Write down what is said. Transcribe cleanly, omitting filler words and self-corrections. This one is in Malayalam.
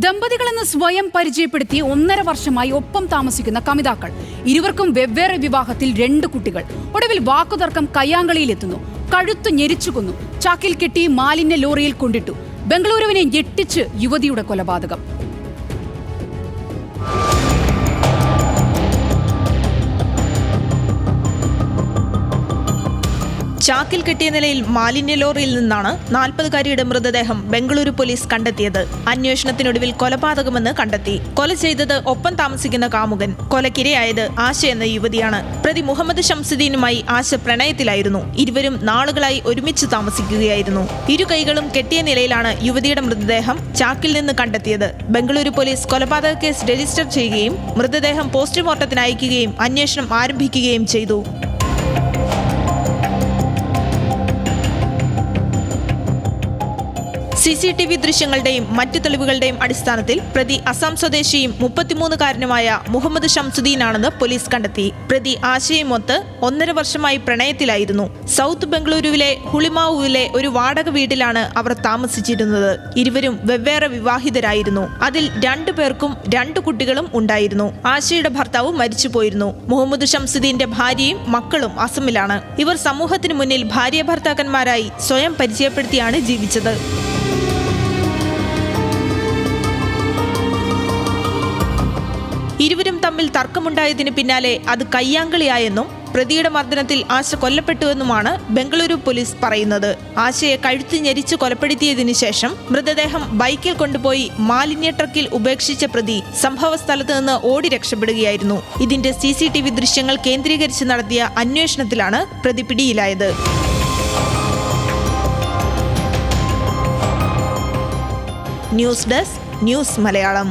ദമ്പതികളെന്ന് സ്വയം പരിചയപ്പെടുത്തി 1.5 വർഷമായി ഒപ്പം താമസിക്കുന്ന കമിതാക്കൾ. ഇരുവർക്കും വെവ്വേറെ വിവാഹത്തിൽ 2 കുട്ടികൾ. ഒടുവിൽ വാക്കുതർക്കം കയ്യാങ്കളിയിലെത്തുന്നു. കഴുത്തു ഞെരിച്ചു കൊന്നു. ചാക്കിൽ കെട്ടി മാലിന്യ ലോറിയിൽ കൊണ്ടിട്ടു. ബംഗളൂരുവിനെ ഞെട്ടിച്ച് യുവതിയുടെ കൊലപാതകം. ചാക്കിൽ കെട്ടിയ നിലയിൽ മാലിന്യ ലോറിയിൽ നിന്നാണ് 40-കാരിയുടെ മൃതദേഹം ബംഗളൂരു പോലീസ് കണ്ടെത്തിയത്. അന്വേഷണത്തിനൊടുവിൽ കൊലപാതകമെന്ന് കണ്ടെത്തി. കൊല ചെയ്തത് ഒപ്പം താമസിക്കുന്ന കാമുകൻ. കൊലക്കിരയായത് ആശ എന്ന യുവതിയാണ്. പ്രതി മുഹമ്മദ് ഷംസുദ്ദീനുമായി ആശ പ്രണയത്തിലായിരുന്നു. ഇരുവരും നാളുകളായി ഒരുമിച്ച് താമസിക്കുകയായിരുന്നു. ഇരു കൈകളും കെട്ടിയ നിലയിലാണ് യുവതിയുടെ മൃതദേഹം ചാക്കിൽ നിന്ന് കണ്ടെത്തിയത്. ബംഗളൂരു പോലീസ് കൊലപാതക കേസ് രജിസ്റ്റർ ചെയ്യുകയും മൃതദേഹം പോസ്റ്റ്മോർട്ടത്തിന് അയക്കുകയും അന്വേഷണം ആരംഭിക്കുകയും ചെയ്തു. CCTV ദൃശ്യങ്ങളുടെയും മറ്റു തെളിവുകളുടെയും അടിസ്ഥാനത്തിൽ പ്രതി അസം സ്വദേശിയും 33-കാരനുമായ മുഹമ്മദ് ഷംസുദ്ദീനാണെന്ന് പോലീസ് കണ്ടെത്തി. പ്രതി ആശയുമൊത്ത് 1.5 വർഷമായി പ്രണയത്തിലായിരുന്നു. സൗത്ത് ബംഗളൂരുവിലെ ഹുളിമാവുവിലെ ഒരു വാടക വീട്ടിലാണ് അവർ താമസിച്ചിരുന്നത്. ഇരുവരും വെവ്വേറെ വിവാഹിതരായിരുന്നു. അതിൽ 2 പേർക്കും 2 കുട്ടികളും ഉണ്ടായിരുന്നു. ആശയുടെ ഭർത്താവ് മരിച്ചുപോയിരുന്നു. മുഹമ്മദ് ഷംസുദ്ദീന്റെ ഭാര്യയും മക്കളും അസമിലാണ്. ഇവർ സമൂഹത്തിന് മുന്നിൽ ഭാര്യ ഭർത്താക്കന്മാരായി സ്വയം പരിചയപ്പെടുത്തിയാണ് ജീവിച്ചത്. ഇരുവരും തമ്മിൽ തർക്കമുണ്ടായതിന് പിന്നാലെ അത് കയ്യാങ്കളിയായെന്നും പ്രതിയുടെ മർദ്ദനത്തിൽ ആശ കൊല്ലപ്പെട്ടുവെന്നുമാണ് ബംഗളൂരു പോലീസ് പറയുന്നത്. ആശയെ കഴുത്ത് ഞെരിച്ച് കൊലപ്പെടുത്തിയതിനു ശേഷം മൃതദേഹം ബൈക്കിൽ കൊണ്ടുപോയി മാലിന്യ ട്രക്കിൽ ഉപേക്ഷിച്ച പ്രതി സംഭവ സ്ഥലത്ത് നിന്ന് ഓടി രക്ഷപ്പെടുകയായിരുന്നു. ഇതിന്റെ CCTV ദൃശ്യങ്ങൾ കേന്ദ്രീകരിച്ച് നടത്തിയ അന്വേഷണത്തിലാണ് പ്രതി പിടിയിലായത്. News desk, news Malayalam.